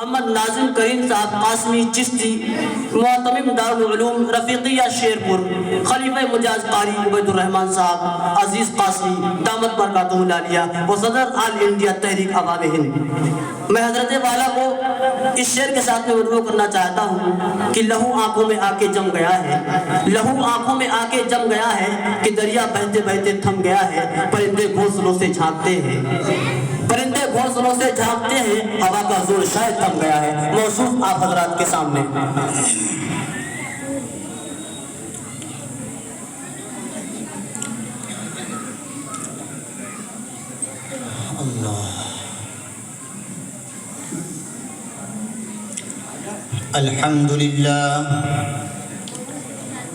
محمد ناظم کریم صاحب قاسمی چشتی معتمم دارالعلوم رفیقیہ شیرپور، خلیفہ مجاز قاری عبید الرحمن صاحب عزیز قاسمی دامت برکاتہ العالیہ و صدر آل انڈیا تحریک عوام ہند۔ میں حضرت والا کو اس شعر کے ساتھ میں مدعو کرنا چاہتا ہوں کہ لہو آنکھوں میں آ کے جم گیا ہے، لہو آنکھوں میں آ کے جم گیا ہے کہ دریا بہتے بہتے تھم گیا ہے، پرندے گھونسلوں سے جھانکتے ہیں، پرندے گھونسلوں سے جھانکتے ہیں، ہوا کا زور شاید تھم گیا ہے۔ موصوف آپ حضرات کے سامنے۔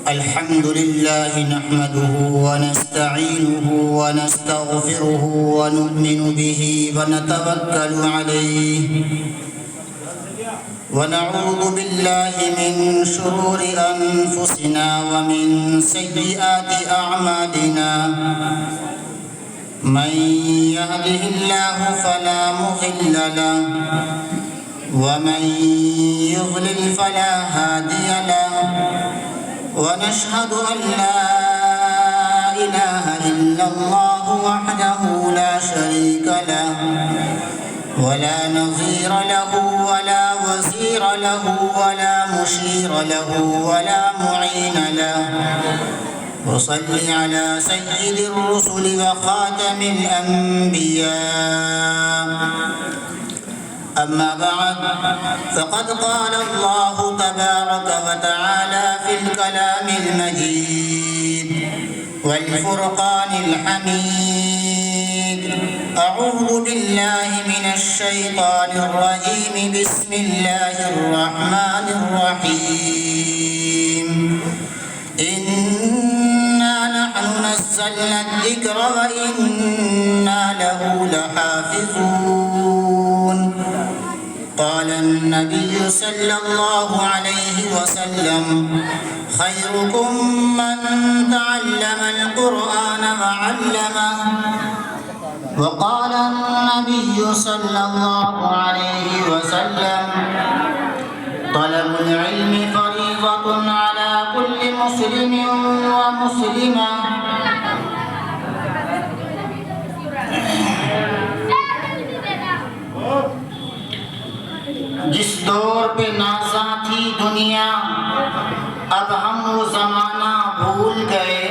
الحمد لله نحمده ونستعينه ونستغفره ونؤمن به ونتوكل عليه ونعوذ بالله من شرور أنفسنا ومن سيئات أعمالنا من يهده الله فلا مضل له ومن يضلل فلا هادي له ونشهد أن لا إله إلا الله وحده لا شريك له ولا نظير له ولا وزير له ولا مشير له ولا معين له وصل على سيد الرسل وخاتم الأنبياء أما بعد فقد قال الله تبارك وتعالى في الكلام المجيد والفرقان الحميد أعوذ بالله من الشيطان الرجيم بسم الله الرحمن الرحيم إنا نحن نزلنا الذكر وإنا له لحافظون قال النبي صلى الله عليه وسلم خيركم من تعلم القرآن وعلمه وقال النبي صلى الله عليه وسلم طلب العلم فريضة على كل مسلم ومسلمة جس دور پہ نازاں تھی دنیا اب ہم وہ زمانہ بھول گئے،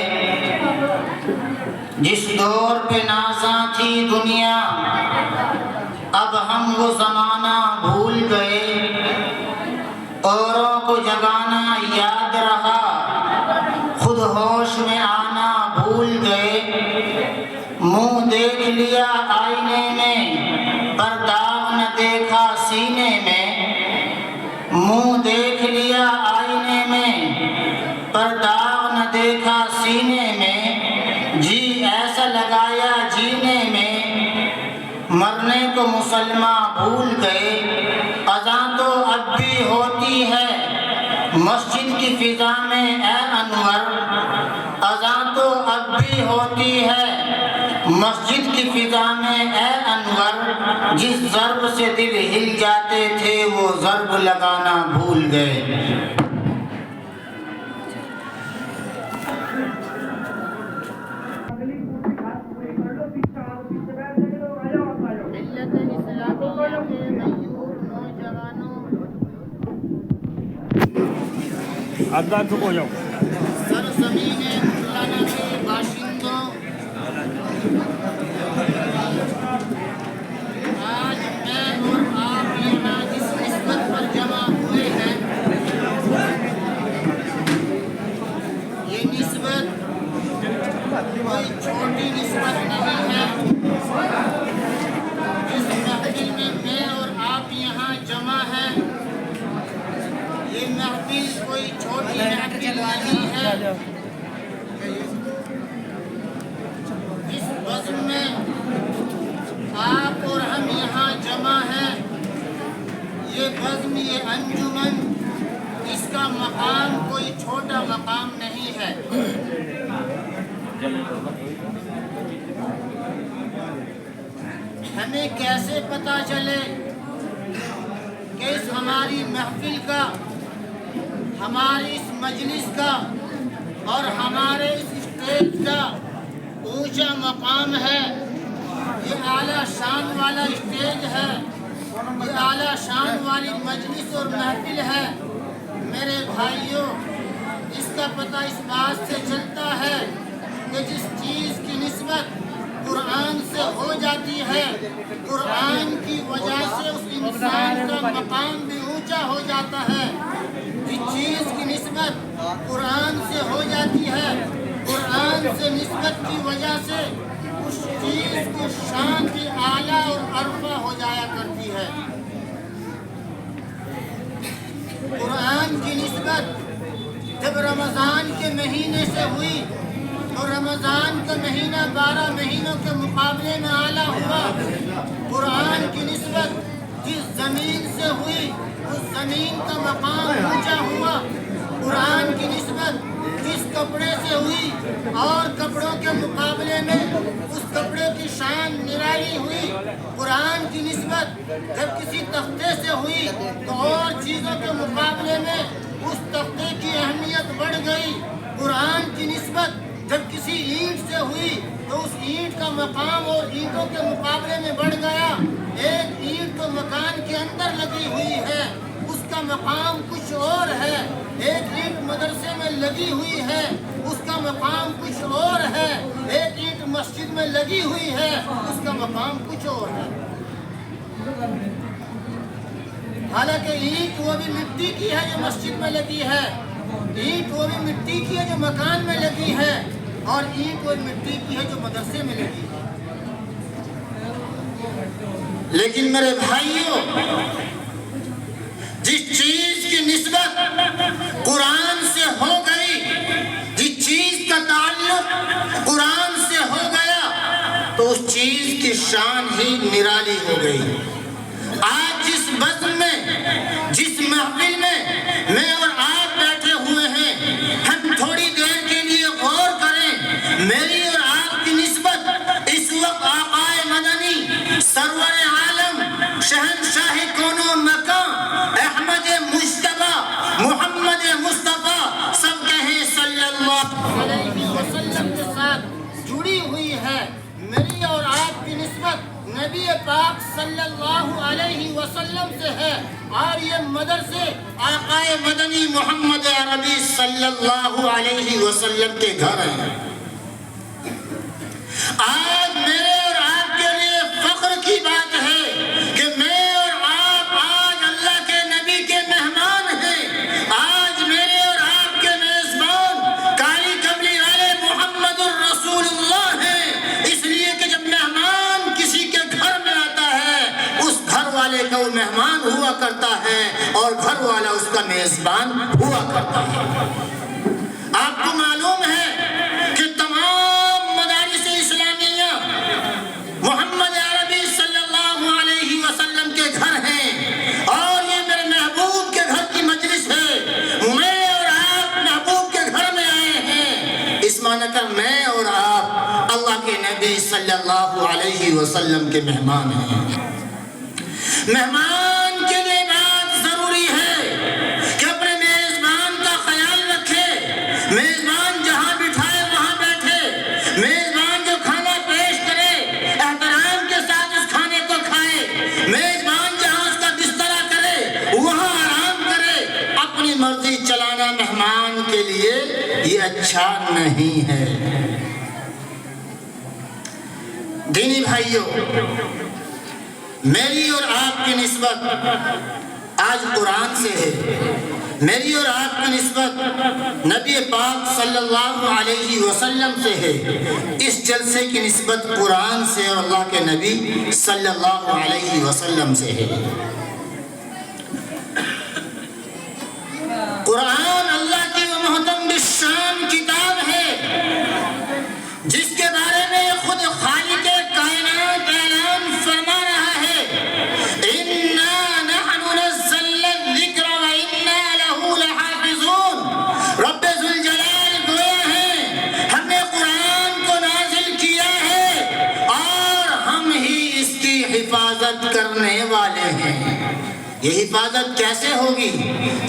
جس دور پہ نازاں تھی دنیا اب ہم وہ زمانہ بھول گئے، اوروں کو جگانا یاد رہا خود ہوش میں آنا بھول گئے، منہ دیکھ لیا آئینے میں پر داغ نہ دیکھا سینے میں، منہ دیکھ لیا آئینے میں پر داغ نہ دیکھا سینے میں، جی ایسا لگایا جینے میں مرنے کو مسلمان بھول گئے، اذان تو اب بھی ہوتی ہے مسجد کی فضا میں اے انور، اذان تو اب بھی ہوتی ہے مسجد کی فضا میں اے انور، جس ضرب سے دل ہل جاتے تھے وہ ضرب لگانا بھول گئے۔ آدھا چپ ہو جاؤ۔ سرزمین مولانا کے باشندوں، آج میں اور آپ یہاں جس نسبت پر جمع ہوئے ہیں، یہ نسبت کوئی چھوٹی نسبت نہیں ہے۔ جس محفل میں اور آپ یہاں جمع ہیں، یہ محفل کوئی چھوٹی محفل نہیں ہے۔ جس بزم میں آپ اور ہم یہاں جمع ہیں، یہ بزم، یہ انجمن، اس کا مقام کوئی چھوٹا مقام نہیں ہے۔ ہمیں کیسے پتہ چلے کہ ہماری محفل کا، ہماری اس مجلس کا اور ہمارے اس اسٹیج کا اونچا مقام ہے. یہ اعلیٰ شان والا اسٹیج ہے، یہ اعلیٰ شان والی مجلس اور محفل ہے. میرے بھائیوں، اس کا پتہ اس بات سے چلتا ہے کہ جس چیز کی نسبت قرآن سے ہو جاتی ہے، قرآن کی وجہ سے اس انسان کا مقام بھی اونچا ہو جاتا ہے. جس چیز کی نسبت قرآن سے ہو جاتی ہے، قرآن سے نسبت کی وجہ سے اس چیز کی شان بھی اعلیٰ اور عرفہ ہو جایا کرتی ہے. قرآن کی نسبت جب رمضان کے مہینے سے ہوئی تو رمضان کا مہینہ 12 مہینوں کے مقابلے میں اعلیٰ ہوا. قرآن کی نسبت جس زمین سے ہوئی اس زمین کا مقام اونچا ہوا. قرآن کی نسبت جس کپڑے سے ہوئی اور کپڑوں کے مقابلے میں اس کپڑے کی شان نرالی ہوئی. قرآن کی نسبت جب کسی تختے سے ہوئی تو اور چیزوں کے مقابلے میں اس تختے کی اہمیت بڑھ گئی. قرآن کی نسبت جب کسی اینٹ سے ہوئی تو اس اینٹ کا مقام اور اینٹوں کے مقابلے میں بڑھ گیا. ایک اینٹ تو مکان کے اندر لگی ہوئی ہے، اس کا مقام کچھ اور ہے. ایک اینٹ مدرسے میں لگی ہوئی ہے، اس کا مقام کچھ اور ہے. ایک اینٹ مسجد میں لگی ہوئی ہے، اس کا مقام کچھ اور ہے. حالانکہ اینٹ وہ بھی مٹی کی ہے جو مسجد میں لگی ہے، اینٹ وہ بھی مٹی کی ہے جو مکان میں لگی ہے، اور اینٹ وہ مٹی کی ہے جو مدرسے میں لگی ہے. لیکن میرے بھائیوں، جس چیز کی نسبت قرآن سے ہو گئی، جس چیز کا تعلق قرآن سے ہو گیا تو اس چیز کی شان ہی نرالی ہو گئی. آج جس بزم میں، جس محفل میں اور آپ بیٹھے ہوئے ہیں، ہم تھوڑی دیر کے لیے غور کریں. میری اور آپ کی نسبت اس وقت آقائے مدنی، سرور عالم، شہنشاہ کون و مکان، احمد مجتبی، محمد مصطفیٰ، سب کہیں صلی اللہ علیہ وسلم کے ساتھ جڑی ہوئی ہے. میری اور آپ کی نسبت نبی پاک صلی اللہ علیہ وسلم سے ہے، اور یہ مدرسے آقائے مدنی محمد عربی صلی اللہ علیہ وسلم کے گھر ہیں. آج میرے اور آپ کے لیے فخر کی بات ہے کہ میں اور آپ آج اللہ کے نبی کے مہمان ہیں. آج میرے اور آپ کے میزبان کالی کملی والے محمد الرسول اللہ ہیں. اس لیے کہ جب مہمان کسی کے گھر میں آتا ہے، اس گھر والے کا وہ مہمان ہوا کرتا ہے اور گھر والا اس کا میزبان ہوا کرتا ہے. آپ کو معلوم ہے کہ تمام مدارس اسلامیہ محمد عربی صلی اللہ علیہ وسلم کے گھر ہیں، اور یہ میرے محبوب کے گھر کی مجلس ہے. میں اور آپ محبوب کے گھر میں آئے ہیں، اس معنی کا میں اور آپ اللہ کے نبی صلی اللہ علیہ وسلم کے مہمان ہیں. مہمان کے لیے بات ضروری ہے کہ اپنے میزبان کا خیال رکھے. میزبان جہاں بٹھائے وہاں بیٹھے. میزبان جو کھانا پیش کرے احترام کے ساتھ اس کھانے کو کھائے. میزبان جہاں اس کا بسترا کرے وہاں آرام کرے. اپنی مرضی چلانا مہمان کے لیے یہ اچھا نہیں ہے. دینی بھائیوں، میری اور آپ کی نسبت آج قرآن سے ہے. میری اور آپ کی نسبت نبی پاک صلی اللہ علیہ وسلم سے ہے. اس جلسے کی نسبت قرآن سے اور اللہ کے نبی صلی اللہ علیہ وسلم سے ہے. قرآن اللہ کی وہ محترم الشان کتاب ہے جس کے بارے میں خود خالق کائنات اعلان فرما رہا ہے، اِنَّا نَحْنُ نَزَّلْنَا الذِّكْرَ وَإِنَّا لَهُ لَحَافِظُونَ. رب ذوالجلال گویا ہے ہم نے قرآن کو نازل کیا ہے اور ہم ہی اس کی حفاظت کرنے والے ہیں. یہ حفاظت کیسے ہوگی؟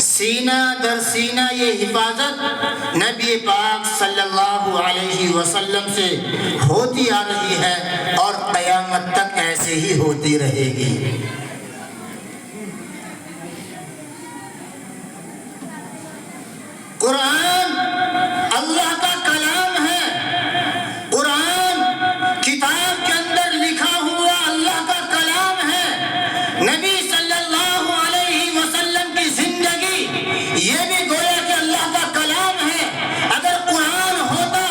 سینہ در سینہ یہ حفاظت نبی پاک صلی اللہ علیہ وسلم سے ہوتی آ رہی ہے اور قیامت تک ایسے ہی ہوتی رہے گی۔ قرآن اللہ کا کلام ہے، قرآن کتاب کے اندر لکھا ہوا اللہ کا کلام ہے۔ نبی صلی اللہ علیہ وسلم کی زندگی یہ بھی گویا کہ اللہ کا کلام ہے۔ اگر قرآن ہوتا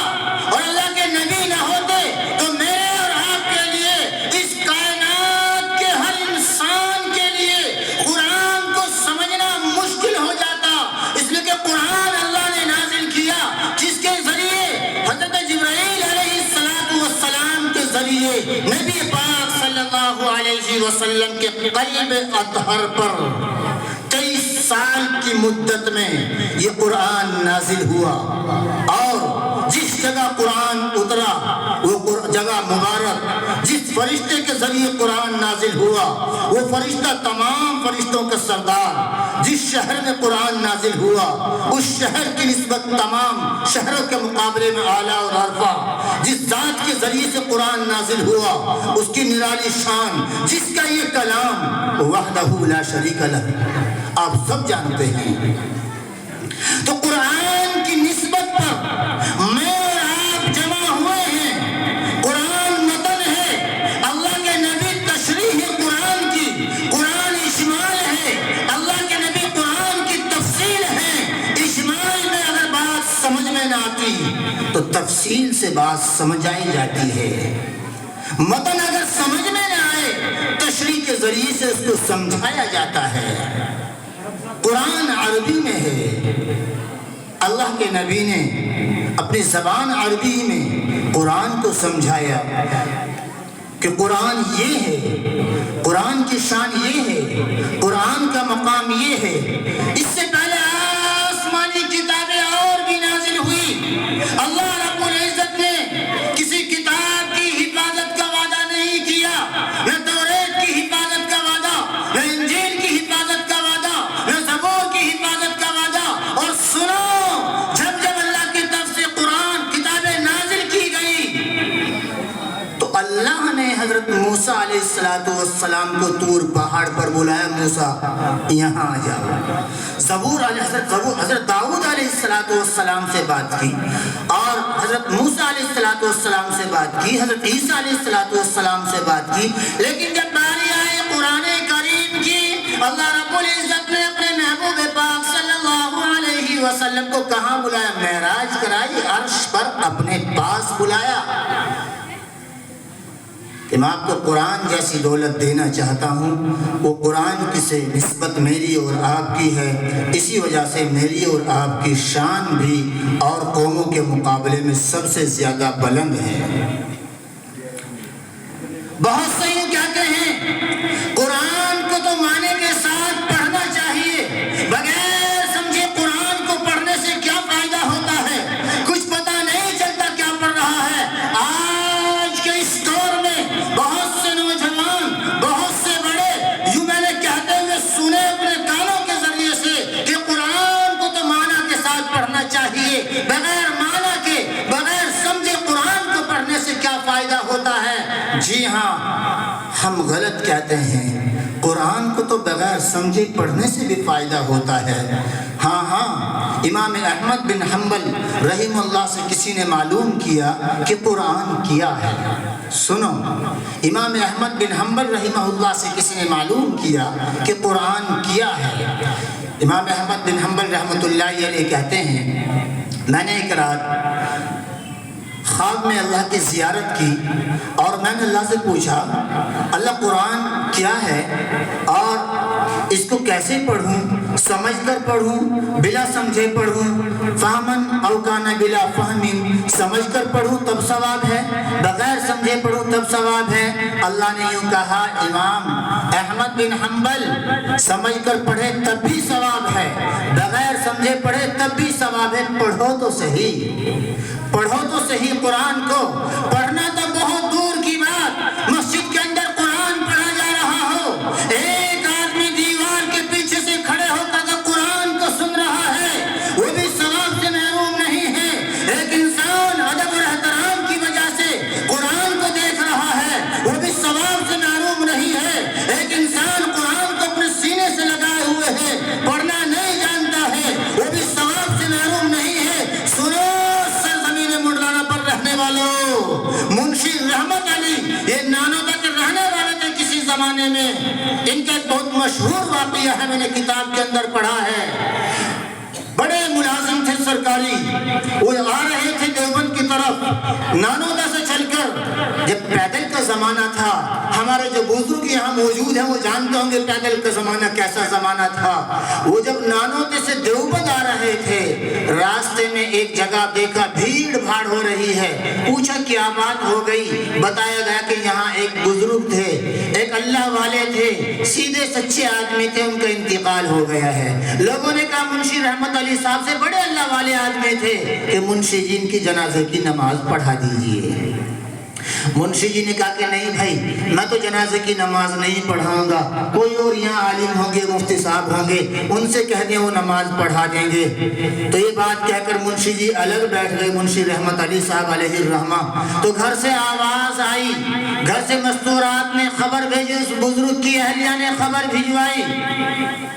اور اللہ کے نبی نہ ہوتے تو میرے اور آپ کے لیے، اس کائنات کے ہر انسان کے لیے قرآن کو سمجھنا مشکل ہو جاتا، اس لیے کہ قرآن اللہ نے نازل کیا جس کے ذریعے حضرت جبرائیل علیہ السلام کے ذریعے نبی پاک صلی اللہ علیہ وسلم کے قلب اطہر پر 23 سال کی مدت میں یہ قرآن نازل ہوا، اور جس جگہ قرآن اترا وہ جگہ مبارک، جس فرشتے کے ذریعے قرآن نازل ہوا وہ فرشتہ تمام فرشتوں کا سردار، جس شہر میں قرآن نازل ہوا اس شہر کی نسبت تمام شہروں کے مقابلے میں اعلیٰ اور عرفہ، جس ذات کے ذریعے سے قرآن نازل ہوا اس کی نرالی شان، جس کا یہ کلام وحدہ لا شریک لہ آپ سب جانتے ہیں۔ تو قرآن کی نسبت پر میں اور آپ جمع ہوئے ہیں۔ قرآن متن ہے، اللہ کے نبی تشریح ہے قرآن کی، قرآن اشمال ہے، اللہ کے نبی قرآن کی تفصیل ہے۔ اشمال میں اگر بات سمجھ میں نہ آتی تو تفصیل سے بات سمجھائی جاتی ہے۔ متن اگر سمجھ میں نہ آئے تشریح کے ذریعے سے اس کو سمجھایا جاتا ہے۔ قرآن عربی میں ہے، اللہ کے نبی نے اپنی زبان عربی میں قرآن کو سمجھایا کہ قرآن یہ ہے، قرآن کی شان یہ ہے، قرآن کا مقام یہ ہے۔ اس سے پہلے آسمانی کتابیں اور بھی نازل ہوئی، اللہ رب العزت نے کسی کتاب کی حفاظت کا وعدہ نہیں کیا، نہ توریت کی حفاظت کا وعدہ، نہ انجیل کی حفاظت کا وعدہ، نہ زبور کی حفاظت کا وعدہ۔ اور سنو، جب جب اللہ کی طرف سے قرآن کتابیں نازل کی گئی تو اللہ نے حضرت موسیٰ علیہ السلام کو طور پہاڑ پر بلایا، موسیٰ یہاں آ جاؤ۔ حضرت داؤد علیہ السلام سے بات کی، اور حضرت موسیٰ علیہ السلام سے بات کی، حضرت عیسیٰ علیہ السلام سے بات کی۔ لیکن جب باری آئے قرآن کریم کی، اللہ رب العزت نے اپنے محبوب پاک صلی اللہ علیہ وسلم کو کہاں بلایا؟ معراج کرائی، عرش پر اپنے پاس بلایا کہ میں آپ کو قرآن جیسی دولت دینا چاہتا ہوں۔ وہ قرآن کی سے نسبت میری اور آپ کی ہے، اسی وجہ سے میری اور آپ کی شان بھی اور قوموں کے مقابلے میں سب سے زیادہ بلند ہے۔ بہت سے یوں کہتے ہیں قرآن کو تو معنی کے ساتھ پڑھنا چاہیے، بغیر سمجھے قرآن کو پڑھنے سے کیا فائدہ ہوتا ہے، کچھ پتہ نہیں چلتا کیا پڑھ رہا ہے۔ آج کے اس دور میں بہت سے نوجوان، بہت سے بڑے یوں میں نے کہتے ہوئے سنے اپنے کانوں کے ذریعے سے کہ قرآن کو تو معنی کے ساتھ پڑھنا چاہیے، بغیر معنی کے، بغیر سمجھے قرآن کو پڑھنے سے کیا فائدہ ہوتا ہے۔ جی ہاں، ہم غلط کہتے ہیں، قرآن کو تو بغیر سمجھے پڑھنے سے بھی فائدہ ہوتا ہے۔ ہاں، امام احمد بن حنبل رحمہ اللہ سے کسی نے معلوم کیا کہ قرآن کیا ہے۔ سنو، امام احمد بن حنبل رحمہ اللہ سے کسی نے معلوم کیا کہ قرآن کیا ہے۔ امام احمد بن حنبل رحمۃ اللہ علیہ کہتے ہیں، میں نے ایک رات خواب میں اللہ کی زیارت کی اور میں نے اللہ سے پوچھا، اللہ قرآن کیا ہے اور اس کو کیسے پڑھوں، سمجھ کر پڑھوں، بلا سمجھے پڑھوں، فہمن او کان بلا فہم، سمجھ کر پڑھوں تب ثواب ہے، بغیر سمجھے پڑھوں تب ثواب ہے۔ اللہ نے یوں کہا، امام احمد بن حنبل سمجھ کر پڑھے تب بھی ثواب ہے، بغیر سمجھے پڑھے تب بھی ثواب ہے۔ پڑھو تو صحیح، پڑھو تو صحیح قرآن کو۔ پڑھنا تو بہت دور کی بات، مسجد کے اندر قرآن پڑھا جا رہا ہو، ایک آدمی دیوار کے مشہور واقعہ ہے، میں نے کتاب کے اندر پڑھا ہے۔ بڑے ملازم تھے سرکاری، وہ آ رہے تھے دیوبند کی طرف نانودا سے چل کر۔ جب پیدل کا زمانہ تھا، ہمارے جو بزرگ یہاں موجود ہیں وہ جانتے ہوں گے پیدل کا زمانہ کیسا زمانہ تھا۔ وہ جب نانودے سے دیوبند آ رہے تھے، راستے میں ایک جگہ دیکھا بھیڑ بھاڑ ہو رہی ہے، پوچھا کیا بات ہو گئی؟ بتایا گیا کہ یہاں ایک بزرگ تھے، ایک اللہ والے تھے، سیدھے سچے آدمی تھے، ان کا انتقال ہو گیا ہے۔ لوگوں نے کہا منشی رحمت علی صاحب سے بڑے اللہ والے آدمی تھے کہ منشی جی ان کی جنازے کی نماز پڑھا دیجئے۔ منشی جی نے کہا کہ نہیں بھائی، میں تو جنازے کی نماز نہیں پڑھاؤں گا، کوئی اور یہاں عالم ہوں گے، مفتی صاحب ہوں گے، ان سے کہہ دیں وہ نماز پڑھا دیں گے۔ تو یہ بات کہہ کر منشی جی الگ بیٹھ گئے، منشی رحمت علی صاحب علیہ الرحمہ۔ تو گھر سے آواز آئی، گھر سے مستورات نے خبر بھیجی، اس بزرگ کی اہلیہ نے خبر بھجوائی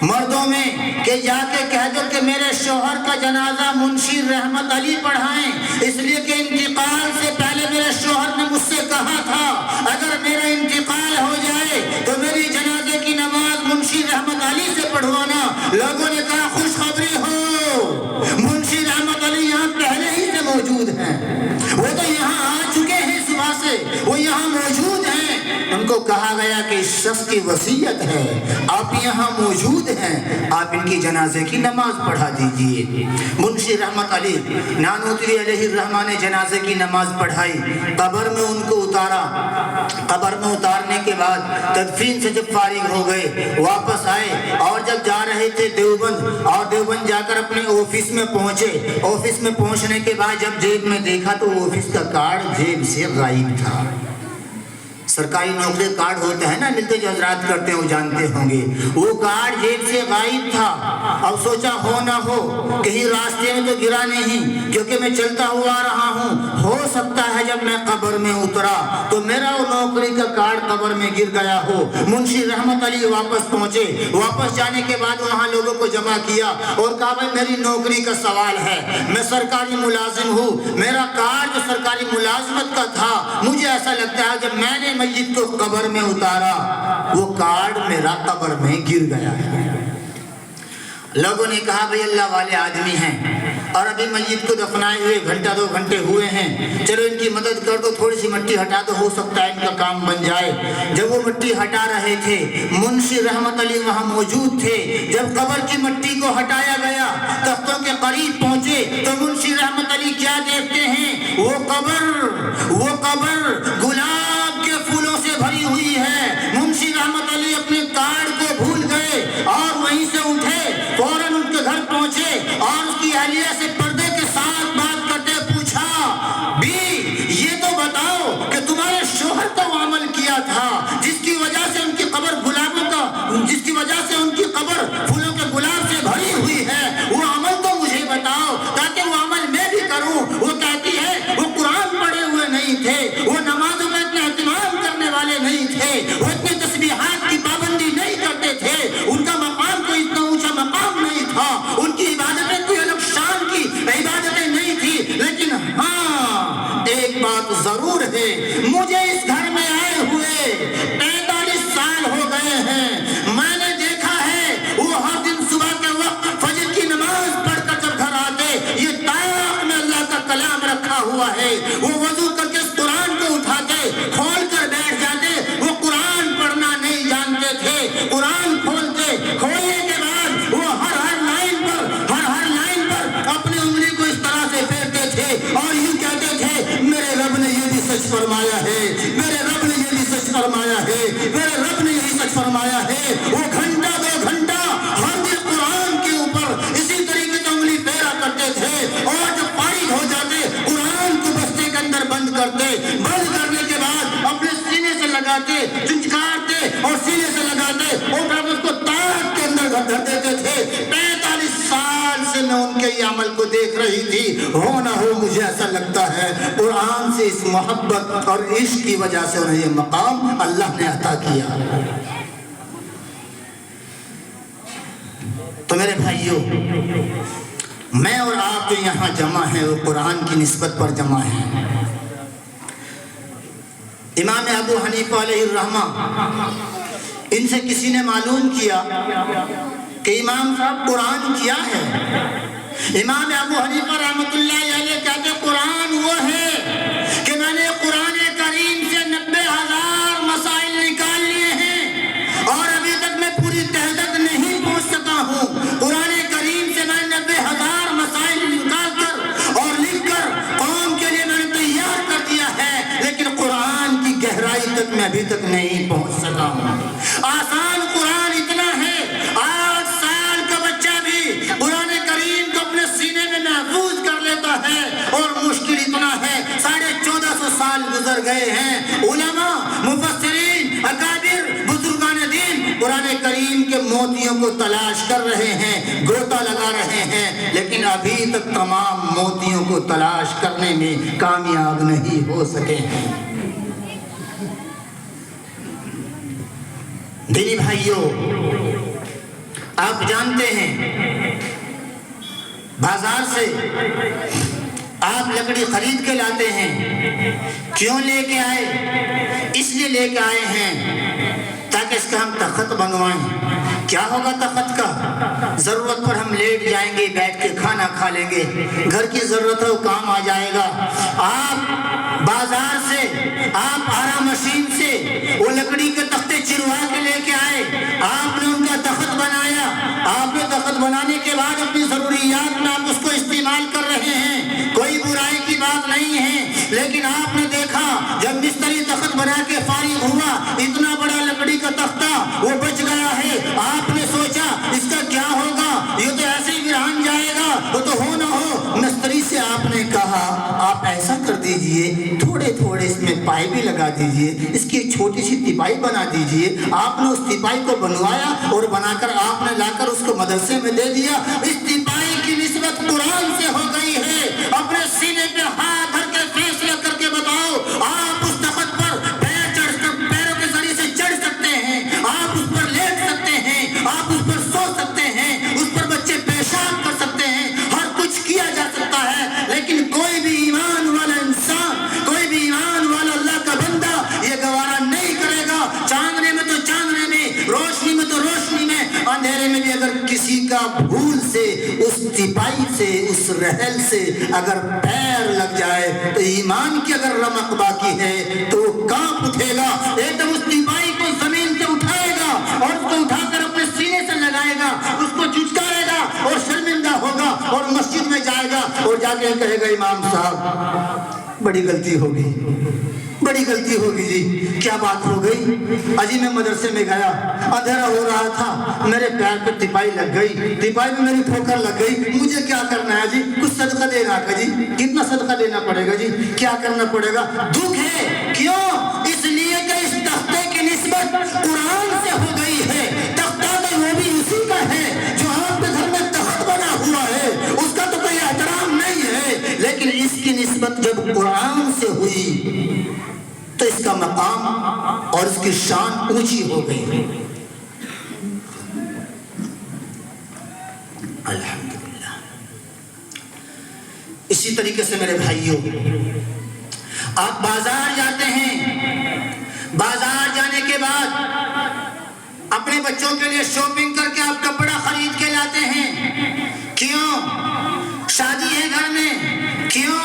مردوں میں کہ جا کے کہہ دو کہ میرے شوہر کا جنازہ منشی رحمت علی پڑھائیں، اس لیے کہ انتقال سے پہلے میرے شوہر نے مجھ سے کہا تھا اگر میرا انتقال ہو جائے تو میری جنازے کی نماز منشی رحمت علی سے پڑھوانا۔ لوگوں نے کہا خوشخبری ہو، منشی رحمت علی یہاں پہلے ہی سے موجود ہیں، وہ تو یہاں آ چکے ہیں صبح سے، وہ یہاں موجود ہیں۔ ان کو کہا گیا کہ اس شخص کی وصیت ہے، آپ یہاں موجود ہیں، آپ ان کی جنازے کی نماز پڑھا دیجئے۔ منشی رحمت علی نانوتوی علیہ الرحمہ نے جنازے کی نماز پڑھائی، قبر میں ان کو اتارا۔ قبر میں اتارنے کے بعد تدفین سے جب فارغ ہو گئے، واپس آئے اور جب جا رہے تھے دیوبند، اور دیوبند جا کر اپنے آفس میں پہنچے۔ آفس میں پہنچنے کے بعد جب جیب میں دیکھا تو آفس کا کارڈ جیب سے غائب تھا۔ سرکاری نوکری کارڈ ہوتا ہے نا، ملتے جو حضرات کرتے ہیں وہ جانتے ہوں گے، وہ کارڈ جیب سے غائب تھا۔ اب سوچا ہو نہ ہو کہیں راستے میں تو گرا نہیں، کیونکہ میں چلتا ہوا آ رہا ہوں، ہو سکتا ہے جب میں قبر میں اترا تو میرا وہ نوکری کا کارڈ قبر میں گر گیا ہو۔ منشی رحمت علی واپس پہنچے، واپس جانے کے بعد وہاں لوگوں کو جمع کیا اور کہا بھائی میری نوکری کا سوال ہے، میں سرکاری ملازم ہوں، میرا کارڈ جو سرکاری ملازمت کا تھا، مجھے ایسا لگتا ہے جب میں نے میت کو قبر میں اتارا وہ کارڈ میرا قبر میں گر گیا ہے۔ لوگوں نے کہا بھئی اللہ والے آدمی ہیں اور ابھی میت کو دفنائے ہوئے گھنٹہ 2 گھنٹے ہوئے ہیں، چلو ان کی مدد کر دو، تھوڑی سی مٹی ہٹا دو، ہو سکتا ہے ان کا کام بن جائے۔ جب وہ مٹی ہٹا رہے تھے، منشی رحمت علی وہاں موجود تھے۔ جب قبر کی مٹی کو ہٹایا گیا، تختوں کے قریب پہنچے تو منشی رحمت علی کیا دیکھتے ہیں؟ وہ قبر گلاب کے پھولوں سے بھری ہوئی ہے۔ منشی رحمت علی اپنے کارڈ کو بھول گئے اور وہیں سے اٹھے، فوراً ان کے گھر پہنچے اور اس کی اہلیہ سے پردے کے ساتھ بات کرتے پوچھا بی یہ تو بتاؤ کہ تمہارے شوہر تو وہ عمل کیا تھا جس کی وجہ سے ان کی قبر پھولوں کے گلاب سے بھری ہوئی ہے، وہ عمل تو مجھے بتاؤ تاکہ وہ عمل میں بھی کروں۔ وہ کہتی ہے وہ قرآن پڑھے ہوئے نہیں تھے، وہ نمازوں کا اتنا اہتمام کرنے والے نہیں تھے، وہ اتنے تسبیحات کی پابندی نہیں کرتے تھے، ان کا مقام کوئی اتنا اونچا مقام نہیں تھا، ان کی عبادتیں کوئی الگ شان کی عبادتیں نہیں تھی، لیکن ہاں ایک بات ضرور ہے، مجھے اس گھر میں آئے ہوئے 45 سال ہو گئے ہیں، میں نے دیکھا ہے وہ ہر دن صبح کے وقت فجر کی نماز پڑھ کر جب گھر آتے، یہ طاق میں اللہ کا کلام رکھا ہوا ہے، وہ وضو کر کے اس قرآن کو اٹھاتے کھول کر بیٹھ جاتے، وہ قرآن پڑھنا نہیں جانتے تھے، قرآن کھولتے، کھولنے کے بعد وہ ہر لائن پر اپنی انگلی کو اس طرح سے پھیرتے تھے اور یوں کہتے تھے میرے رب نے یہ بھی سچ فرمایا ہے، میرے رب نے یہ بھی سچ فرمایا ہے، میرے رب نے یہی سچ فرمایا ہے۔ وہ گھنٹہ 2 گھنٹہ ہر دن قرآن کے اوپر اسی طریقے سے انگلی پھیرا کرتے تھے اور جب فارغ ہو جاتے قرآن کو بستے کے اندر بند کرتے، بند کرنے کے بعد اپنے سینے سے لگاتے، چنچکارتے اور سینے سے لگاتے اور پھر اس کو تاق کے اندر دھر دیتے تھے۔ 45 سال سے میں ان کے یہ عمل کو دیکھ رہی تھی، ہو نہ ہو مجھے ایسا لگتا ہے قرآن سے اس محبت اور عشق کی وجہ سے انہیں یہ مقام اللہ نے عطا کیا۔ تو میرے بھائیوں، میں اور آپ جو یہاں جمع ہیں وہ قرآن کی نسبت پر جمع ہیں۔ امام ابو حنیفہ علیہ الرحمہ ان سے کسی نے معلوم کیا کہ امام صاحب قرآن کیا ہے؟ امام ابو حنیفہ رحمۃ اللہ علیہ کہتے قرآن وہ ہے کہ میں نے قرآن کریم سے 90,000 مسائل نکال لیے ہیں اور ابھی تک میں پوری تہہ تک نہیں پہنچ سکا ہوں۔ قرآن کریم سے میں نے 90,000 مسائل نکال کر اور لکھ کر قوم کے لیے میں نے تیار کر دیا ہے، لیکن قرآن کی گہرائی تک میں ابھی تک نہیں پہنچ سکا ہوں۔ آسان قرآن اتنا ہے، 8 سال کا بچہ بھی قرآن کریم کو اپنے سینے میں محفوظ کر لیتا ہے، اور مشکل اتنا ہے 1450 سال گزر گئے ہیں، علماء، مفسرین، اکابر، بزرگان دین قرآن کریم کے موتیوں کو تلاش کر رہے ہیں، گوتا لگا رہے ہیں، لیکن ابھی تک تمام موتیوں کو تلاش کرنے میں کامیاب نہیں ہو سکے ہیں۔ دینی بھائیوں، آپ جانتے ہیں بازار سے آپ لکڑی خرید کے لاتے ہیں، کیوں لے کے آئے؟ اس لیے لے کے آئے ہیں تاکہ اس کا ہم تخت بنوائیں۔ کیا ہوگا تخت کا؟ ضرورت پر ہم لیٹ جائیں گے، بیٹھ کے کھانا کھا لیں گے، گھر کی ضرورت ہے وہ کام آ جائے گا۔ آپ بازار سے، آپ آرا مشین سے وہ لکڑی کے تختے چروا کے لے کے آئے، آپ نے ان کا تخت بنایا، آپ نے تخت بنانے کے بعد اپنی ضروریات میں آپ اس کو استعمال کر رہے ہیں، کوئی برائی کی بات نہیں ہے، لیکن آپ نے دیکھا جب مستری تخت بنا کے فارغ ہوا، اتنا بڑا لکڑی کا تختہ وہ بچ گیا ہے، آپ نے سوچا اس کا کیا ہوگا، یہ تو ایسے ہی گرہن جائے گا، وہ تو ہو نہ ہو۔ مستری سے آپ نے کہا آپ ایسا کر دیجئے، تھوڑے تھوڑے اس میں پائے بھی لگا دیجئے، اس کی ایک چھوٹی سی تپائی بنا دیجئے۔ آپ نے اس تپائی کو بنوایا اور بنا کر آپ نے لا کر اس کو مدرسے میں دے دیا۔ اس تپائی کی نسبت قرآن سے ہو گئی ہے۔ اپنے سینے پہ ہاتھ دھر کے فیصلہ کر کے بتاؤ، آپ اس تخت پر پیروں کے ذریعے سے چڑھ سکتے ہیں، آپ اس پر لیٹ سکتے ہیں، آپ اس پر سو سکتے ہیں، اس پر بچے پیشاب کر سکتے ہیں، ہر کچھ کیا جا سکتا ہے، لیکن کوئی بھی ایمان والا انسان، کوئی بھی ایمان والا اللہ کا بندہ یہ گوارا نہیں کرے گا۔ چاندنے میں تو چاندنے میں، روشنی میں تو روشنی میں، اندھیرے میں بھی اگر کسی کا بھول سے اس تپائی سے، اس رحل سے اگر پیر لگ جائے تو ایمان کی اگر رمق باقی ہے تو وہ کانپ اٹھے گا، ایک دم اس تپائی کو زمین سے اٹھائے گا اور اس کو اٹھا کر اپنے سینے سے لگائے گا، اس کو چچکارے گا اور شرمندہ ہوگا اور مسجد میں جائے گا اور جا کے کہے گا امام صاحب بڑی غلطی ہوگی، بڑی غلطی ہوگی جی، کیا بات ہو گئی؟ اجی میں مدرسے میں گیا، اندھیرا ہو رہا تھا، میرے پیر پہ تپائی لگ گئی، تپائی میں میری ٹھوکر لگ گئی، مجھے کیا کرنا ہے جی؟ کچھ صدقہ دینا کا جی، کتنا صدقہ دینا پڑے گا جی؟ کیا کرنا پڑے گا؟ دکھ ہے، کیوں؟ اس لیے کہ اس تختے کی نسبت قرآن سے ہو گئی ہے۔ تختہ تو وہ بھی اسی کا ہے جو آپ کے گھر میں تخت بنا ہوا ہے، اس کا تو کوئی احترام نہیں ہے، لیکن اس کی نسبت جب قرآن سے ہوئی تو اس کا مقام اور اس کی شان اونچی ہو گئی۔ الحمدللہ۔ اسی طریقے سے میرے بھائیوں، آپ بازار جاتے ہیں، بازار جانے کے بعد اپنے بچوں کے لیے شاپنگ کر کے آپ کپڑا خرید کے لاتے ہیں، کیوں؟ شادی ہے گھر میں، کیوں؟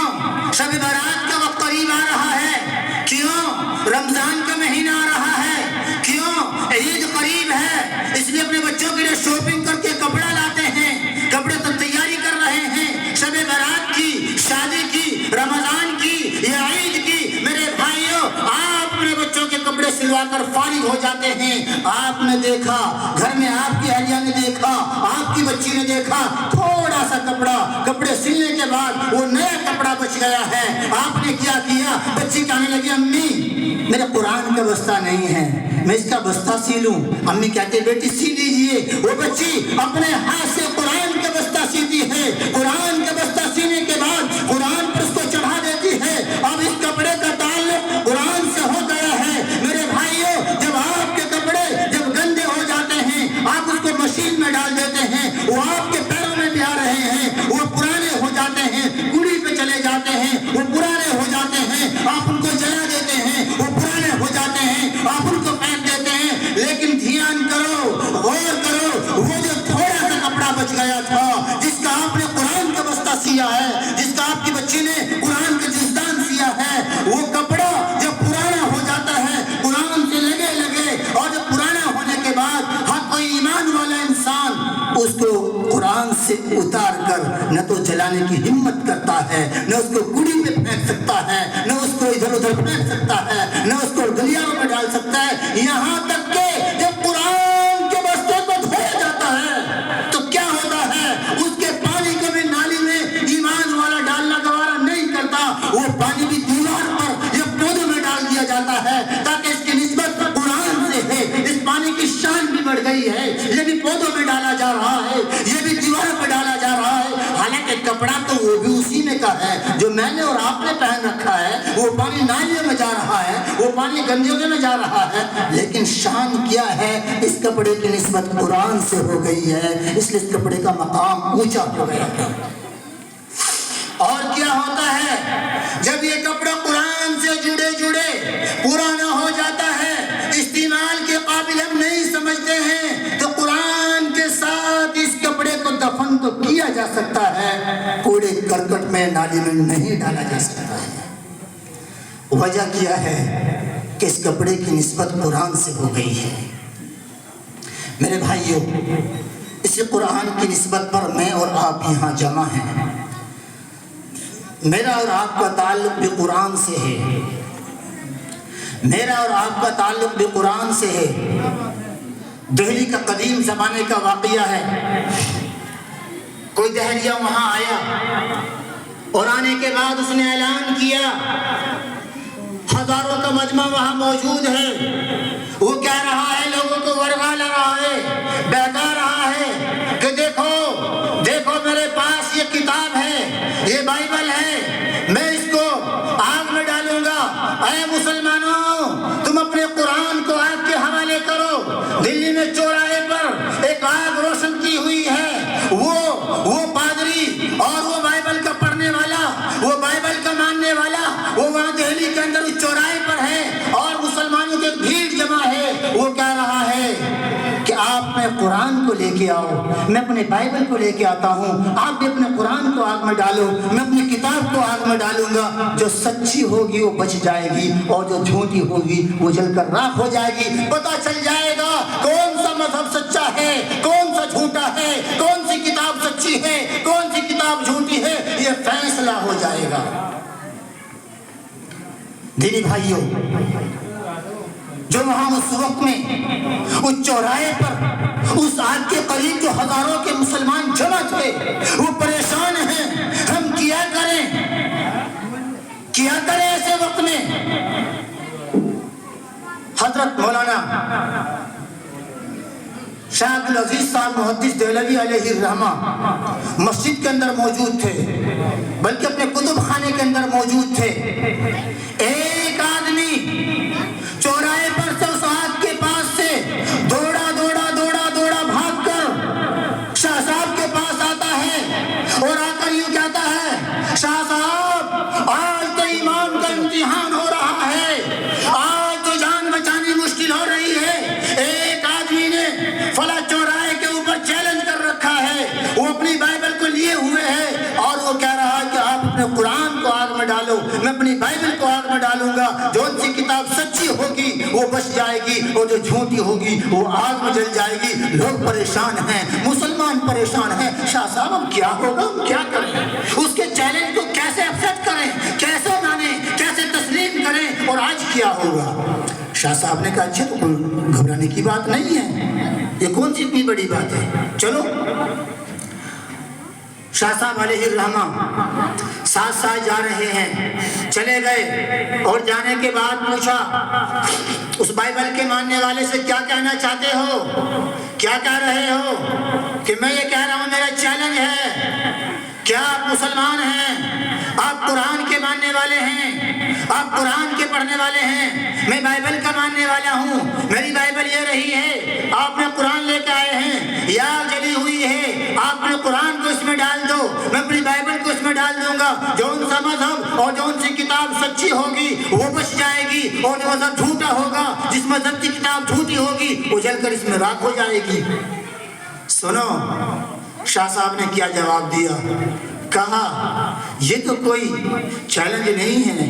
شب برات کا وقت قریب آ رہا ہے، کیوں؟ رمضان کا مہینہ آ رہا ہے، کیوں؟ عید قریب ہے، اس لیے اپنے بچوں کے لیے شاپنگ کر کے کپڑا لاتے ہیں، کپڑے تو تیاری کر رہے ہیں، شب برات کی، شادی کی، رمضان کی یا عید کی۔ میرے بھائیوں، آپ اپنے بچوں کے کپڑے سلوا کر فارغ ہو جاتے ہیں، آپ نے دیکھا گھر میں، آپ کی اہلیہ نے دیکھا، آپ کی بچی نے دیکھا، تھوڑا سا کپڑے سلنے کے بعد وہ نیا کپڑا بچ گیا ہے، آپ نے کیا کیا؟ بچی کہنے لگی امی میرے قرآن کا بستہ نہیں ہے، میں اس کا بستہ سیلوں۔ امی کہتے بیٹی سی لیجئے۔ وہ بچی اپنے ہاتھ سے قرآن کا بستہ سیتی ہے، قرآن کا بستہ سینے کے بعد قرآن پر اس کو چڑھا دیتی ہے۔ اب اس کپڑے کا تعلق قرآن سے ہو گیا ہے۔ میرے بھائیوں، جب آپ کے کپڑے جب گندے ہو جاتے ہیں، آپ اس کو مشین میں ڈال دیتے ہیں، وہ آپ کے پیروں میں بھی آ رہے ہیں، وہ پرانے ہو جاتے ہیں، کوڑی پہ چلے جاتے ہیں، وہ پرانے ہو جاتے ہیں، آپ ان کو جلا دیتے ہیں، وہ پرانے ہو جاتے ہیں، آپ ان کو پھینک دیتے ہیں، لیکن بچ گیا تھا، جس کا آپ نے قرآن کا بستہ سیا ہے، جس کا آپ کی بچی نے قرآن کا جزدان سیا ہے، وہ کپڑا جب پرانا ہو جاتا ہے قرآن سے لگے اور جب پرانا ہونے کے بعد ہر کوئی ایمان والا انسان اس کو قرآن سے اتار کر نہ تو جلانے کی ہمت کرتا ہے، نہ اس کو کوڑی میں پھینک سکتا ہے، نہ اس کو ادھر ادھر پھینک سکتا ہے، نہ اس کو گلیاوں میں ڈال سکتا ہے، یہاں تک کہ جب قرآن کے بستے کو دھویا جاتا ہے تو کیا ہوتا ہے، اس کے پانی کو بھی نالی میں ایمان والا ڈالنا گوارا نہیں کرتا، وہ پانی بھی دیوار پر یا پودوں میں ڈال دیا جاتا ہے تاکہ اس کی نسبت قرآن سے ہے۔ اس پانی کی شان بھی بڑھ گئی ہے، یہ بھی پودوں میں ڈالا جا رہا ہے، یہ بھی دیواروں پہ ڈالا جا رہا ہے، حالانکہ کپڑا تو وہ بھی اسی میں کا ہے جو میں نے اور آپ نے پہن رکھا ہے، وہ پانی نالیوں میں جا رہا ہے، وہ پانی گندگیوں میں جا رہا ہے، لیکن شان کیا ہے، اس کپڑے کی نسبت قرآن سے ہو گئی ہے، اس لیے اس کپڑے کا مقام اونچا ہو گیا ہے۔ اور کیا ہوتا ہے جب یہ کپڑا قرآن سے جڑے پرانا ہو جاتا ہے، استعمال کے قابل ہم نہیں سمجھتے ہیں، تو قرآن کے ساتھ اس کپڑے کو دفن تو کیا جا سکتا ہے، کوڑے کرکٹ میں نالی میں نہیں ڈالا جا سکتا ہے۔ وجہ کیا ہے کہ اس کپڑے کی نسبت قرآن سے ہو گئی ہے۔ میرے بھائیوں، اسی قرآن کی نسبت پر میں اور آپ یہاں جمع ہیں۔ میرا اور آپ کا تعلق بھی قرآن سے ہے، میرا اور آپ کا تعلق بھی قرآن سے ہے۔ دہلی کا قدیم زمانے کا واقعہ ہے، کوئی دہلیہ وہاں آیا اور آنے کے بعد اس نے اعلان کیا، ہزاروں کا مجمع وہاں موجود ہے، وہ کہہ رہا ہے، لوگوں کو ورغا لا رہا ہے، بہکا رہا ہے کہ دیکھو میرے پاس یہ کتاب ہے، یہ بائبل ہے، میں اس کو آگ میں ڈالوں گا، اے مسلمانوں تم اپنے قرآن کو آگ کے حوالے کرو۔ دلی میں چوراہے پر ایک آگ روشن کی ہوئی ہے، وہ پادری اور وہ بائبل کا پڑھنے والا، وہ بائبل کا ماننے والا، وہ وہاں دہلی کے اندر اس چوراہے پر ہے اور مسلمانوں کی بھیڑ جمع ہے، وہ کہہ رہا ہے کہ آپ میں قرآن کو لے کے آؤ، میں اپنے بائبل کو لے کے آتا ہوں، آپ بھی اپنے قرآن کو آگ میں ڈالو، میں اپنی کتاب کو آگ میں ڈالوں گا، جو سچی ہوگی وہ بچ جائے گی اور جو جھوٹی ہوگی وہ جل کر راکھ ہو جائے گی۔ پتہ چل جائے گا کون سا مذہب سچا ہے، کون سا جھوٹا ہے، کون سی کتاب سچی ہے، کون سی کتاب جھوٹی ہے، یہ فیصلہ ہو جائے گا۔ دینی بھائیوں، جو وہاں اس وقت میں اس چوراہے پر اس آگ کے قریب جو ہزاروں کے مسلمان جمع تھے، وہ پریشان ہیں، ہم کیا کریں ایسے وقت میں۔ حضرت مولانا شاہ عبدالعزیز صاحب محدث دہلوی علیہ الرحمہ مسجد کے اندر موجود تھے، بلکہ اپنے کتب خانے کے اندر موجود تھے۔ ایک آدمی چوراہے پر سے اس آگ کے پاس سے دوڑا بھاگ کر شاہ صاحب کے پاس آتا ہے اور آ کر یوں کہتا ہے، شاہ صاحب آج تو ایمان کا امتحان ہو رہا ہے، آج تو جان بچانی مشکل ہو رہی ہے۔ ایک آدمی نے فلاں چوراہے کے اوپر چیلنج کر رکھا ہے، وہ اپنی بائبل کو لیے ہوئے ہے اور وہ کہہ رہا ہے کہ آپ اپنے قرآن کو آگ میں ڈالو، میں اپنی بائبل کو آگ میں ڈالوں گا، جو سی کتاب سچی ہوگی وہ بچ جائے گی اور جو جھوٹی ہوگی وہ آگ میں جل جائے گی۔ لوگ پریشان ہیں، مسلمان پریشان ہیں، شاہ صاحب اب کیا ہوگا، ہم کیا کریں، اس کے چیلنج کو کیسے ایکسپٹ کریں، کیسے مانیں، کیسے تسلیم کریں، اور آج کیا ہوگا؟ شاہ صاحب نے کہا اچھا تو کوئی گھبرانے کی بات نہیں ہے، یہ کون سی اتنی بڑی بات ہے، چلو۔ شاہ صاحب علیہ الرحمہ ساتھ جا رہے ہیں، چلے گئے اور جانے کے بعد پوچھا اس بائبل کے ماننے والے سے، کیا کہنا چاہتے ہو، کیا کہہ رہے ہو؟ کہ میں یہ کہہ رہا ہوں میرا چیلنج ہے، کیا آپ مسلمان ہیں، آپ قرآن کے ماننے والے ہیں، آپ قرآن کے پڑھنے والے ہیں، میں بائبل کا ماننے والا ہوں، میری بائبل یہ رہی ہے، آپ نے قرآن لے کے آئے ہیں، یا جلی ہوئی ہے، آپ نے قرآن کو اس میں ڈال دو، میں اپنی بائبل کو اس میں ڈال دوں گا، جو ان سا مذہب اور جو ان سی کتاب سچی ہوگی وہ بچ جائے گی، اور جو مذہب جھوٹا ہوگا، جس مذہب کی کتاب جھوٹی ہوگی وہ جل کر اس میں راکھ ہو جائے گی۔ سنو، شاہ صاحب نے کیا جواب دیا؟ کہا یہ تو کوئی چیلنج نہیں ہے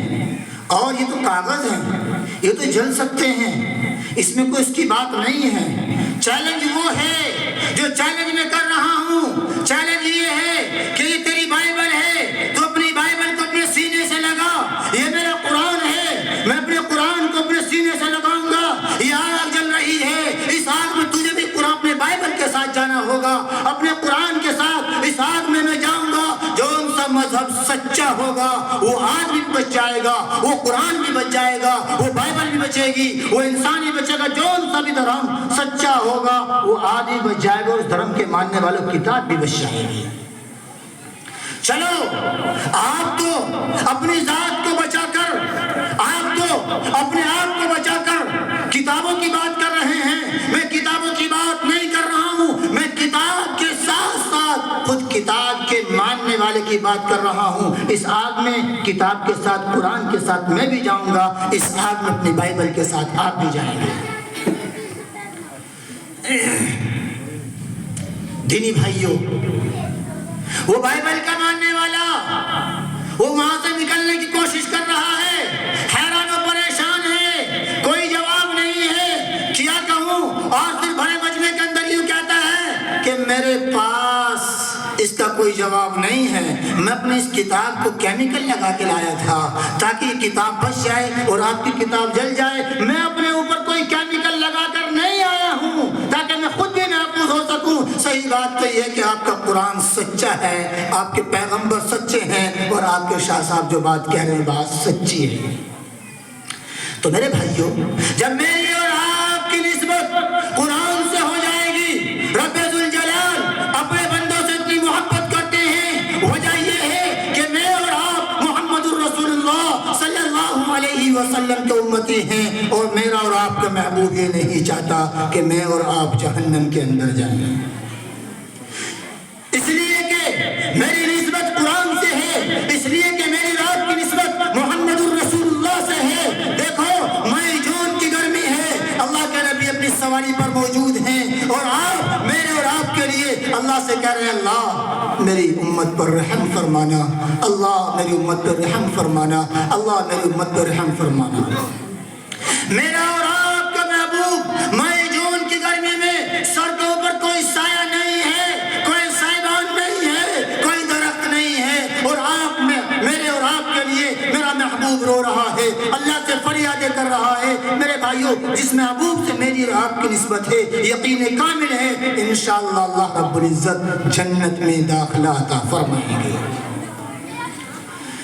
اور یہ تو کاغذ ہیں، یہ تو جل سکتے ہیں، اس میں کوئی اس کی بات نہیں ہے۔ چیلنج وہ ہے جو چیلنج میں کر رہا ہوں، چیلنج یہ ہے کہ یہ تیری بائبل ہے تو اپنی بائبل کو اپنے سینے سے لگا، یہ میرا قرآن ہے میں اپنے قرآن کو اپنے سینے سے لگاؤں گا۔ یہ آگ جل رہی ہے، اس آگ میں تجھے بھی قرآن اپنے بائبل کے ساتھ جانا ہوگا، اپنے قرآن کے ساتھ اس آگ میں جاؤں گا۔ جو ان سا مذہب سچا ہوگا وہ آج بھی بچ جائے گا، وہ قرآن بھی بچ جائے گا، وہ بائبل بھی بچے گی، وہ انسان بھی بچے گا۔ جو ان سا بھی دھرم سچا ہوگا وہ آج بھی بچ جائے گا، اور اس دھرم کے ماننے والوں کی کتاب بھی بچ جائے گی۔ چلو آپ تو اپنی ذات کو بچا کر، آپ تو اپنے آپ کو بچا کر کتابوں کی بات کر رہے ہیں، میں کتابوں کی بات نہیں کر رہا ہوں، میں کتاب کے ساتھ ساتھ خود کتاب کے ماننے والے کی بات کر رہا ہوں۔ اس آگ میں کتاب کے ساتھ قرآن کے ساتھ میں بھی جاؤں گا، اس آگ میں اپنی بائبل کے ساتھ آپ بھی جائیں گے۔ دینی بھائیوں، وہ بائبل کا ماننے والا وہ وہاں سے نکلنے کی کوشش کر رہا ہے، حیران و پریشان ہے، کوئی جواب نہیں ہے، کیا کہوں؟ اور پھر بڑے مجمع کے اندر یوں کہتا ہے کہ میرے پاس اس کا کوئی جواب نہیں ہے، میں اپنی اس کتاب کو کیمیکل لگا کے لایا تھا تاکہ یہ کتاب بچ جائے اور آپ کی کتاب جل جائے۔ میں اپنے اوپر کوئی کیمیکل لگا کر نہیں آیا ہوں تاکہ میں خود بھی محفوظ ہو سکوں۔ صحیح بات تو یہ کہ آپ کا قرآن سچا ہے، آپ کے پیغمبر سچے ہیں، اور آپ کے شاہ صاحب جو بات کہہ رہے ہیں بات سچی ہے۔ تو میرے بھائیوں، جب میری اور آپ کی نسبت قرآن سے ہو جائے گی، رب ذوالجلال اپنے بندوں سے اتنی محبت کرتے ہیں، وجہ یہ ہے کہ میں اور آپ محمد الرسول اللہ صلی اللہ علیہ وسلم کے امتی ہیں، اور میرا اور آپ کا محبوب یہ نہیں چاہتا کہ میں اور آپ جہنم کے اندر جائیں۔ اس لیے کہ میری نسبت قرآن سے ہے، اس لیے کہ میری آپ کی نسبت محمد الرسول اللہ سے ہے۔ دیکھو مئی جون کی گرمی ہے، اللہ کے نبی اپنی سواری پر موجود ہیں، اور آپ میرے اور آپ کے لیے اللہ سے کہہ رہے ہیں اللہ میری امت پر رحم فرمانا، اللہ میری امت پر رحم فرمانا، اللہ میری امت پر رحم فرمانا۔ میرا اور آپ کا محبوب مئی جون کی گرمی میں سر کے اوپر کوئی سایہ نہیں ہے، کوئی سائبان نہیں ہے، کوئی درخت نہیں ہے، اور آپ میں میرے اور آپ کے لیے میرا محبوب رو رہا ہے، اللہ سے فریادیں کر رہا ہے۔ میرے بھائیوں، جس محبوب سے میری اور آپ کی نسبت ہے، یقین کامل ہے انشاءاللہ اللہ رب العزت جنت میں داخلہ عطا فرمائیں گے۔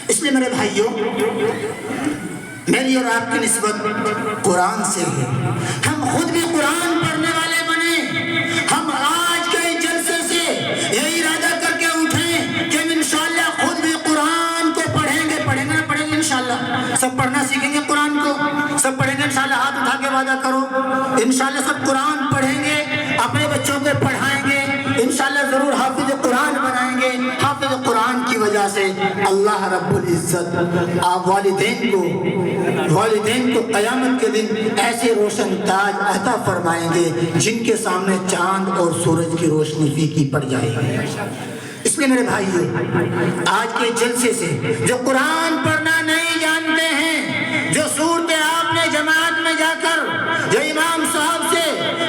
اس لیے میرے بھائیوں، میری اور آپ کی نسبت قرآن سے ہے، ہم خود بھی قرآن پڑھنے والے بنیں۔ ہم آج کے جلسے سے یہ ارادہ کر کے اٹھیں کہ ہم انشاءاللہ خود بھی قرآن کو پڑھیں گے انشاءاللہ۔ سب پڑھنا سیکھیں گے قرآن کو، سب پڑھیں گے انشاءاللہ۔ ہاتھ اٹھا کے وعدہ کرو انشاءاللہ سب قرآن پڑھیں گے، اپنے بچوں کو پڑھائیں گے، انشاءاللہ ضرور حافظ قرآن بنائیں گے۔ حافظ قرآن کی وجہ سے اللہ رب العزت آپ والدین کو قیامت کے دن ایسے روشن تاج عطا فرمائیں گے جن کے سامنے چاند اور سورج کی روشنی پھیکی پڑ جائے گی۔ اس لیے میرے بھائیو، آج کے جلسے سے جو قرآن پڑھنا نہیں جانتے ہیں، جو صورتیں آپ نے جماعت میں جا کر، جو امام صاحب سے،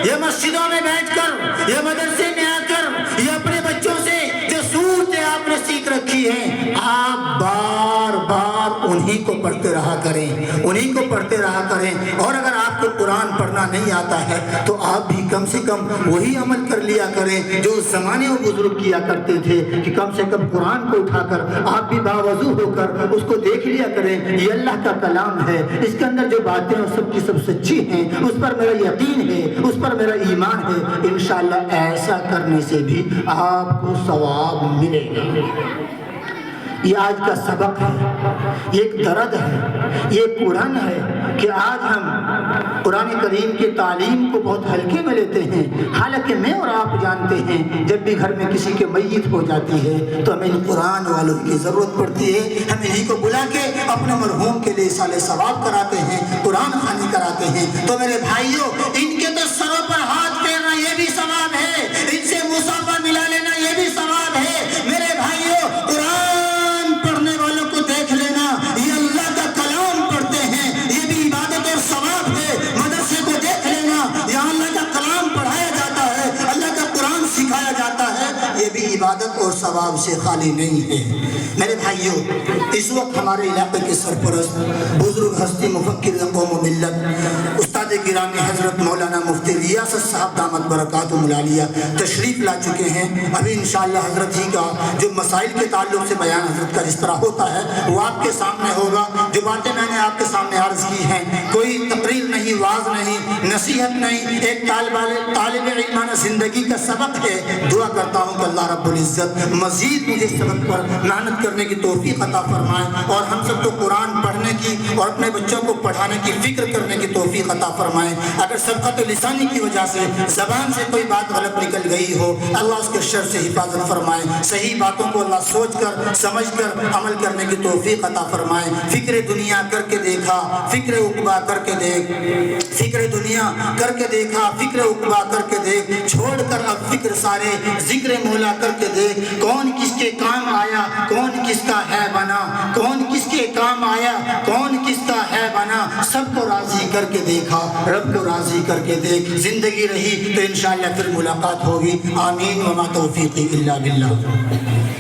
یا مسجدوں میں بیٹھ کر، یا مدرسے میں آ کر، یا اپنے بچوں سے جو صورتیں آپ نے سیکھ رکھی ہیں، آپ بار بار انہی کو پڑھتے رہا کریں۔ اور اگر آپ کو قرآن پڑھنا نہیں آتا ہے تو آپ بھی کم سے کم وہی عمل کر لیا کریں جو اس زمانے میں بزرگ کیا کرتے تھے، کہ کم سے کم قرآن کو اٹھا کر آپ بھی باوضو ہو کر اس کو دیکھ لیا کریں، یہ اللہ کا کلام ہے، اس کے اندر جو باتیں ہیں سب کی سب سچی ہیں، اس پر میرا یقین ہے، اس پر میرا ایمان ہے۔ انشاءاللہ ایسا کرنے سے بھی آپ کو ثواب ملے گا۔ یہ آج کا سبق ہے، یہ ایک درد ہے، یہ ایک قرآن ہے کہ آج ہم قرآن کریم کی تعلیم کو بہت ہلکے میں لیتے ہیں، حالانکہ میں اور آپ جانتے ہیں جب بھی گھر میں کسی کے میت ہو جاتی ہے تو ہمیں ان قرآن والوں کی ضرورت پڑتی ہے، ہم انہیں کو بلا کے اپنے مرحوم کے لیے سال ثواب کراتے ہیں، قرآن خوانی کراتے ہیں۔ تو میرے بھائیوں، ان کے تو سروں پر ہاتھ پھیرنا یہ بھی ثواب ہے، ان سے مصافحہ ملا لینا یہ بھی بھی عبادت اور ثواب سے خالی نہیں ہے۔ میرے بھائیوں، اس وقت ہمارے علاقے کے سرپرست بزرگ ہستی مفکر قوم و ملت استاد گرامی حضرت مولانا مفتی ریاست صاحب دامت برکاتہم العالیہ تشریف لا چکے ہیں۔ ابھی انشاءاللہ حضرت ہی کا جو مسائل کے تعلق سے بیان حضرت کا جس طرح ہوتا ہے وہ آپ کے سامنے ہوگا۔ جو باتیں میں نے آپ کے سامنے عرض کی ہیں، کوئی تقریر نہیں، واعظ نہیں، نصیحت نہیں، ایک طالب علمانہ زندگی کا سبق ہے۔ دعا کرتا ہوں کہ اللہ رب العزت مزید مجھے سبق پر محنت کرنے کی توفیق عطا فرمائے اور ہم سب کو قرآن پڑھنے کی اور اپنے بچوں کو پڑھانے کی فکر کرنے کی توفیق عطا فرمائے۔ اگر سبقت لسانی کی وجہ سے زبان سے کوئی بات غلط نکل گئی ہو، اللہ اس کے شر سے حفاظت فرمائے۔ صحیح باتوں کو اللہ سوچ کر سمجھ کر عمل کرنے کی توفیق عطا فرمائے۔ فکر دنیا کر کے دیکھا، فکر عقبہ کر کے دیکھ، فکر دنیا کر کے دیکھا، فکر عقبہ کر کے دیکھ، چھوڑ کر اب فکر سارے ذکر مولا کر کے دیکھ۔ کون کس کے کام آیا، کون کس کا ہے بنا، کون کس کے کام آیا، کون کس کا ہے بنا، سب کو راضی کر کے دیکھا، رب کو راضی کر کے دیکھ۔ زندگی رہی تو انشاءاللہ پھر ملاقات ہوگی۔ آمین وما توفیقی الا باللہ۔